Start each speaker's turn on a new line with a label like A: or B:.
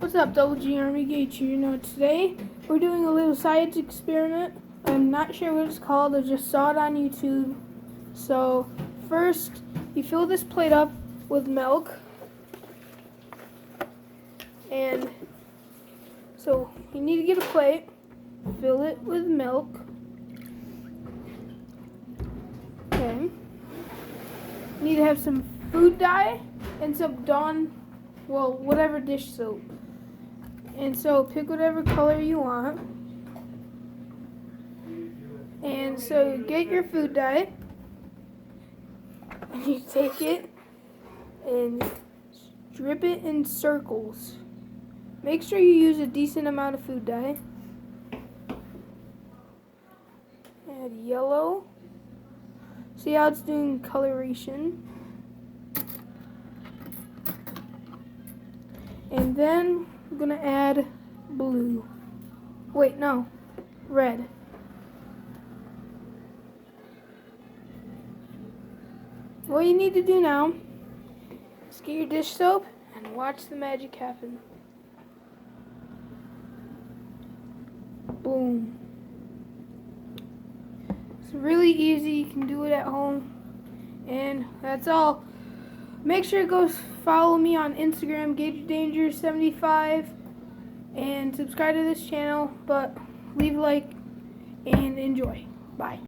A: What's up, Double G Army Gage here? Today we're doing a little science experiment. I'm not sure what it's called. I just saw it on YouTube. So first, you fill this plate up with milk, and so you need to get a plate, fill it with milk. Okay. You need to have some food dye and some Dawn, whatever dish soap. And so pick whatever color you want. And so get your food dye. And you take it and strip it in circles. Make sure you use a decent amount of food dye. Add yellow. See how it's doing coloration. And then I'm gonna add blue. Wait, no, red. What you need to do now is get your dish soap and watch the magic happen. Boom. It's really easy. You can do it at home. And that's all. Make sure to go follow me on Instagram, GageDanger75, and subscribe to this channel. But leave a like and enjoy. Bye.